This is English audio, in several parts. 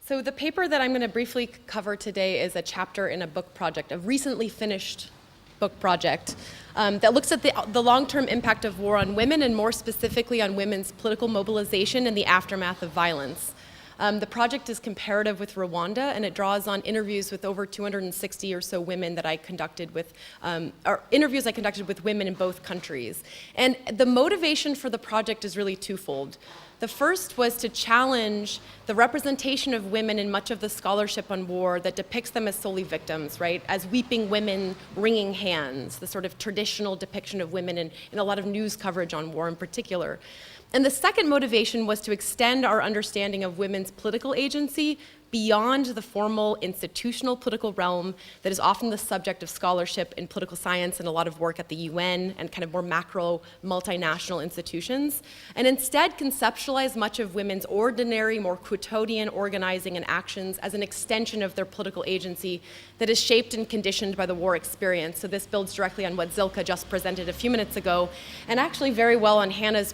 So the paper that I'm going to briefly cover today is a chapter in a book project, a recently finished book project that looks at the long-term impact of war on women, and more specifically on women's political mobilization in the aftermath of violence. The project is comparative with Rwanda, and it draws on interviews with over 260 or so women that I conducted with, or interviews I conducted with women in both countries. And the motivation for the project is really twofold. The first was to challenge the representation of women in much of the scholarship on war that depicts them as solely victims, right? As weeping women wringing hands, the sort of traditional depiction of women in a lot of news coverage on war in particular. And the second motivation was to extend our understanding of women's political agency beyond the formal institutional political realm that is often the subject of scholarship in political science and a lot of work at the UN and kind of more macro multinational institutions, and instead conceptualize much of women's ordinary, more quotidian organizing and actions as an extension of their political agency that is shaped and conditioned by the war experience. So this builds directly on what Zilka just presented a few minutes ago, and actually very well on Hannah's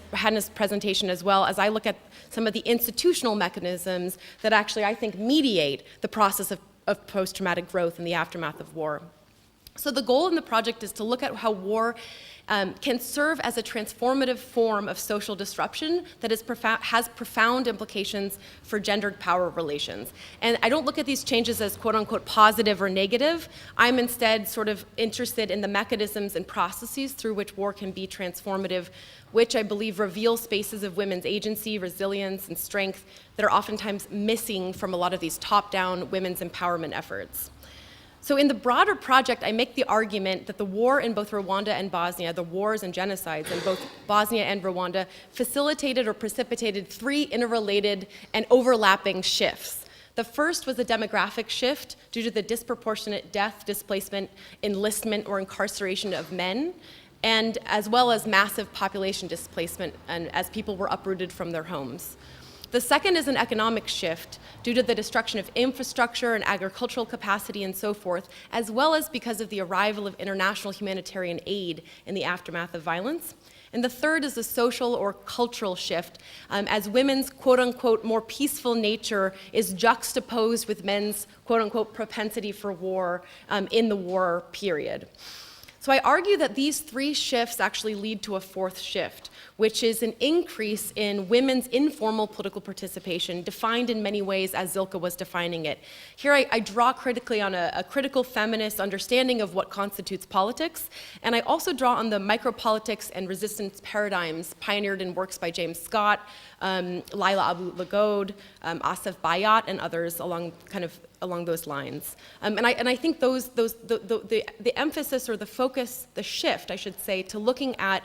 presentation as well, as I look at some of the institutional mechanisms that actually I think mediate the process of post-traumatic growth in the aftermath of war. So the goal in the project is to look at how war can serve as a transformative form of social disruption that has profound implications for gendered power relations. And I don't look at these changes as quote unquote positive or negative. I'm instead sort of interested in the mechanisms and processes through which war can be transformative, which I believe reveal spaces of women's agency, resilience, and strength that are oftentimes missing from a lot of these top-down women's empowerment efforts. So in the broader project, I make the argument that the war in both Rwanda and Bosnia, the wars and genocides in both Bosnia and Rwanda, facilitated or precipitated three interrelated and overlapping shifts. The first was a demographic shift due to the disproportionate death, displacement, enlistment, or incarceration of men, and as well as massive population displacement and as people were uprooted from their homes. The second is an economic shift due to the destruction of infrastructure and agricultural capacity and so forth, as well as because of the arrival of international humanitarian aid in the aftermath of violence. And the third is a social or cultural shift as women's quote-unquote more peaceful nature is juxtaposed with men's quote-unquote propensity for war in the war period. So I argue that these three shifts actually lead to a fourth shift, which is an increase in women's informal political participation, defined in many ways as Zilka was defining it. Here I draw critically on a critical feminist understanding of what constitutes politics, and I also draw on the micropolitics and resistance paradigms pioneered in works by James Scott, Laila Abu Lagode, Asif Bayat, and others along those lines. And I think the emphasis or the focus, the shift, I should say, to looking at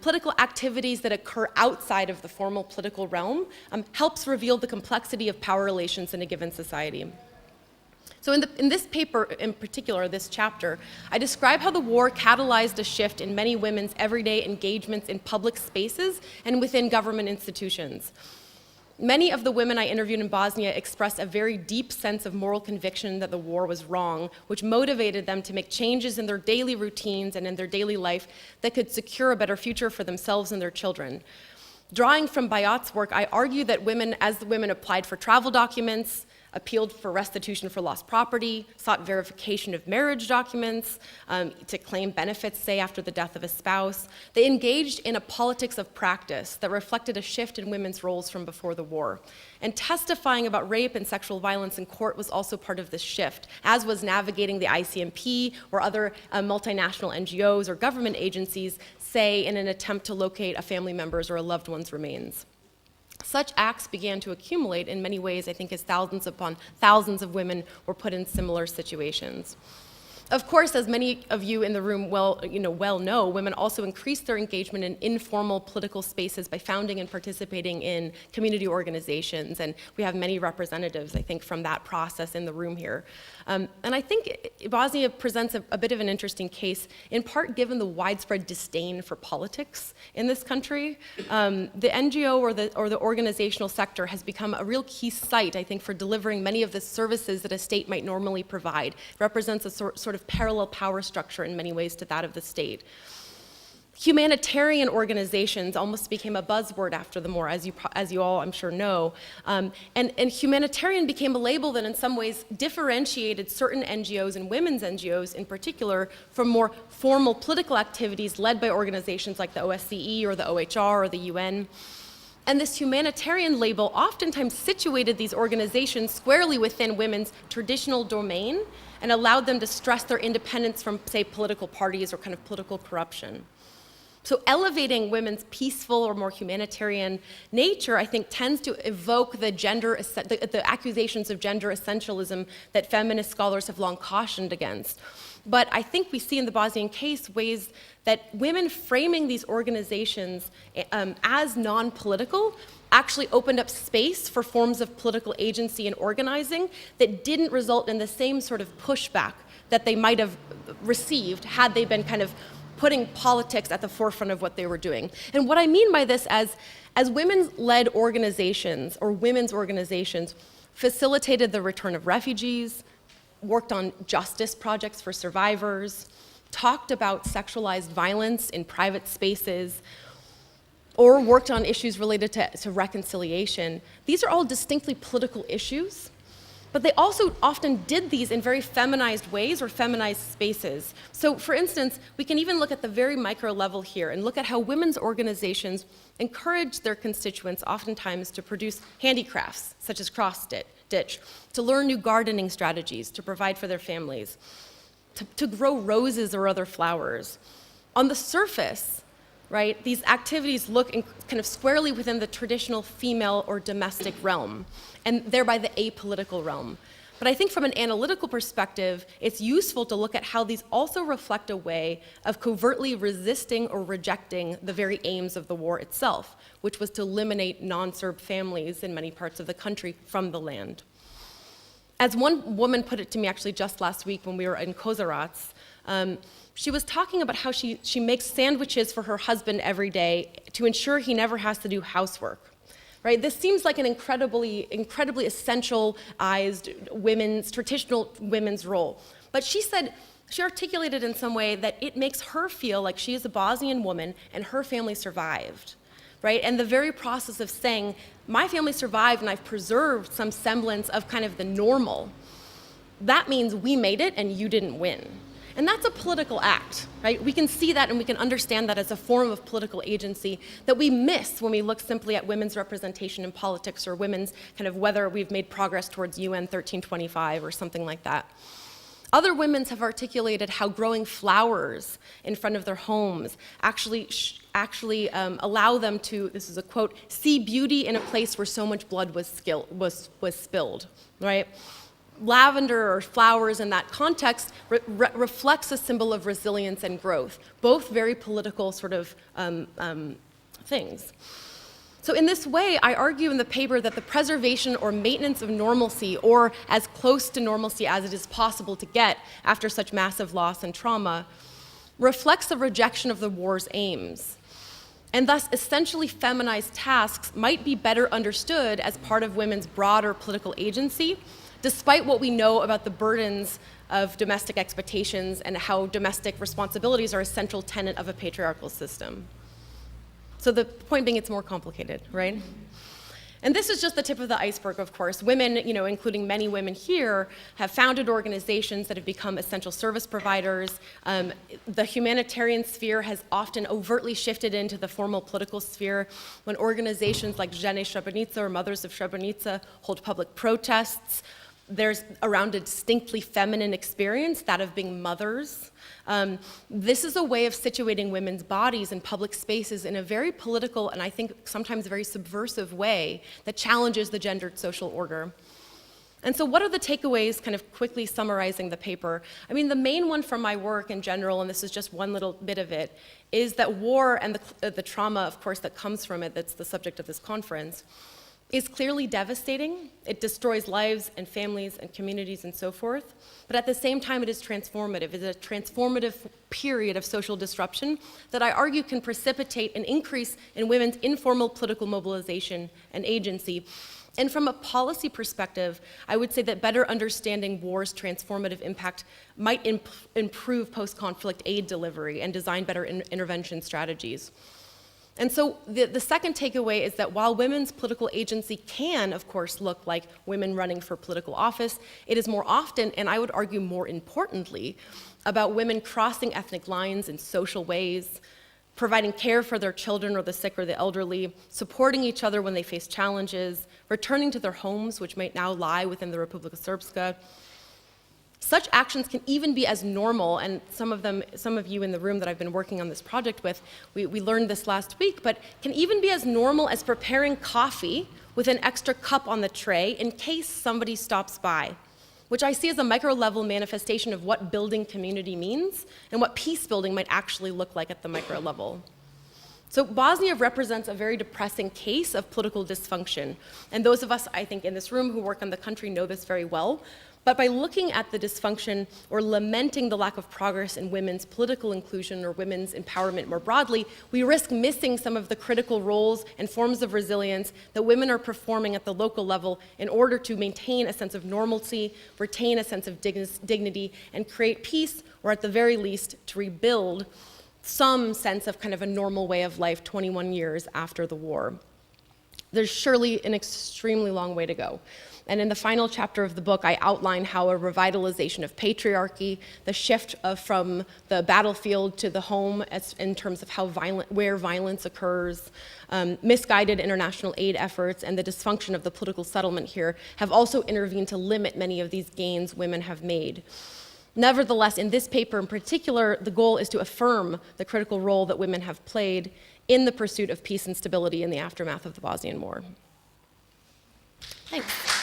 political activities that occur outside of the formal political realm helps reveal the complexity of power relations in a given society. So in this paper in particular, this chapter, I describe how the war catalyzed a shift in many women's everyday engagements in public spaces and within government institutions. Many of the women I interviewed in Bosnia expressed a very deep sense of moral conviction that the war was wrong, which motivated them to make changes in their daily routines and in their daily life that could secure a better future for themselves and their children. Drawing from Bayat's work, I argue that as the women applied for travel documents, appealed for restitution for lost property, sought verification of marriage documents, to claim benefits, say, after the death of a spouse. They engaged in a politics of practice that reflected a shift in women's roles from before the war. And testifying about rape and sexual violence in court was also part of this shift, as was navigating the ICMP or other multinational NGOs or government agencies, say, in an attempt to locate a family member's or a loved one's remains. Such acts began to accumulate in many ways, I think, as thousands upon thousands of women were put in similar situations. Of course, as many of you in the room well know, women also increased their engagement in informal political spaces by founding and participating in community organizations, and we have many representatives, I think, from that process in the room here. And I think Bosnia presents a bit of an interesting case, in part given the widespread disdain for politics in this country. The NGO or the organizational sector has become a real key site, I think, for delivering many of the services that a state might normally provide. It represents a sort of parallel power structure in many ways to that of the state. Humanitarian organizations almost became a buzzword after the war, as you all, I'm sure, know. And humanitarian became a label that in some ways differentiated certain NGOs and women's NGOs in particular from more formal political activities led by organizations like the OSCE or the OHR or the UN. And this humanitarian label oftentimes situated these organizations squarely within women's traditional domain and allowed them to stress their independence from, say, political parties or kind of political corruption. So elevating women's peaceful or more humanitarian nature, I think, tends to evoke the accusations of gender essentialism that feminist scholars have long cautioned against. But I think we see in the Bosnian case ways that women framing these organizations as non-political actually opened up space for forms of political agency and organizing that didn't result in the same sort of pushback that they might have received had they been kind of putting politics at the forefront of what they were doing. And what I mean by this, as women-led organizations or women's organizations facilitated the return of refugees, worked on justice projects for survivors, talked about sexualized violence in private spaces, or worked on issues related to reconciliation, these are all distinctly political issues. But they also often did these in very feminized ways or feminized spaces. So for instance, we can even look at the very micro level here and look at how women's organizations encourage their constituents oftentimes to produce handicrafts, such as cross-stitch, to learn new gardening strategies, to provide for their families, to grow roses or other flowers. On the surface, right, these activities look kind of squarely within the traditional female or domestic realm, and thereby the apolitical realm. But I think from an analytical perspective, it's useful to look at how these also reflect a way of covertly resisting or rejecting the very aims of the war itself, which was to eliminate non-Serb families in many parts of the country from the land. As one woman put it to me actually just last week when we were in Kozarac, she was talking about how she makes sandwiches for her husband every day to ensure he never has to do housework. Right? This seems like an incredibly essentialized traditional women's role. But she said, she articulated in some way that it makes her feel like she is a Bosnian woman and her family survived. Right? And the very process of saying, my family survived and I've preserved some semblance of kind of the normal, that means we made it and you didn't win. And that's a political act, right? We can see that and we can understand that as a form of political agency that we miss when we look simply at women's representation in politics or women's kind of whether we've made progress towards UN 1325 or something like that. Other women have articulated how growing flowers in front of their homes actually allow them to, this is a quote, see beauty in a place where so much blood was spilled, right? Lavender or flowers in that context reflects a symbol of resilience and growth, both very political sort of things. So in this way, I argue in the paper that the preservation or maintenance of normalcy, or as close to normalcy as it is possible to get after such massive loss and trauma, reflects a rejection of the war's aims. And thus, essentially feminized tasks might be better understood as part of women's broader political agency, despite what we know about the burdens of domestic expectations and how domestic responsibilities are a central tenet of a patriarchal system. So the point being, it's more complicated, right? And this is just the tip of the iceberg, of course. Women, including many women here, have founded organizations that have become essential service providers. The humanitarian sphere has often overtly shifted into the formal political sphere when organizations like Žene Srebrenica or Mothers of Srebrenica hold public protests. There's around a distinctly feminine experience, that of being mothers. This is a way of situating women's bodies in public spaces in a very political and I think sometimes very subversive way that challenges the gendered social order. And so what are the takeaways, kind of quickly summarizing the paper? I mean, the main one from my work in general, and this is just one little bit of it, is that war and the trauma, of course, that comes from it, that's the subject of this conference, is clearly devastating. It destroys lives and families and communities and so forth. But at the same time, it is transformative. It is a transformative period of social disruption that I argue can precipitate an increase in women's informal political mobilization and agency. And from a policy perspective, I would say that better understanding war's transformative impact might improve post-conflict aid delivery and design better intervention strategies. And so the second takeaway is that while women's political agency can, of course, look like women running for political office, it is more often, and I would argue more importantly, about women crossing ethnic lines in social ways, providing care for their children or the sick or the elderly, supporting each other when they face challenges, returning to their homes, which might now lie within the Republika Srpska. Such actions can even be as normal, and some of you in the room that I've been working on this project with, we learned this last week, but can even be as normal as preparing coffee with an extra cup on the tray in case somebody stops by, which I see as a micro-level manifestation of what building community means and what peace building might actually look like at the micro level. So Bosnia represents a very depressing case of political dysfunction, and those of us, I think, in this room who work on the country know this very well. But by looking at the dysfunction or lamenting the lack of progress in women's political inclusion or women's empowerment more broadly, we risk missing some of the critical roles and forms of resilience that women are performing at the local level in order to maintain a sense of normalcy, retain a sense of dignity, and create peace, or at the very least, to rebuild some sense of kind of a normal way of life 21 years after the war. There's surely an extremely long way to go. And in the final chapter of the book, I outline how a revitalization of patriarchy, the shift from the battlefield to the home in terms of where violence occurs, misguided international aid efforts, and the dysfunction of the political settlement here have also intervened to limit many of these gains women have made. Nevertheless, in this paper in particular, the goal is to affirm the critical role that women have played in the pursuit of peace and stability in the aftermath of the Bosnian War. Thanks.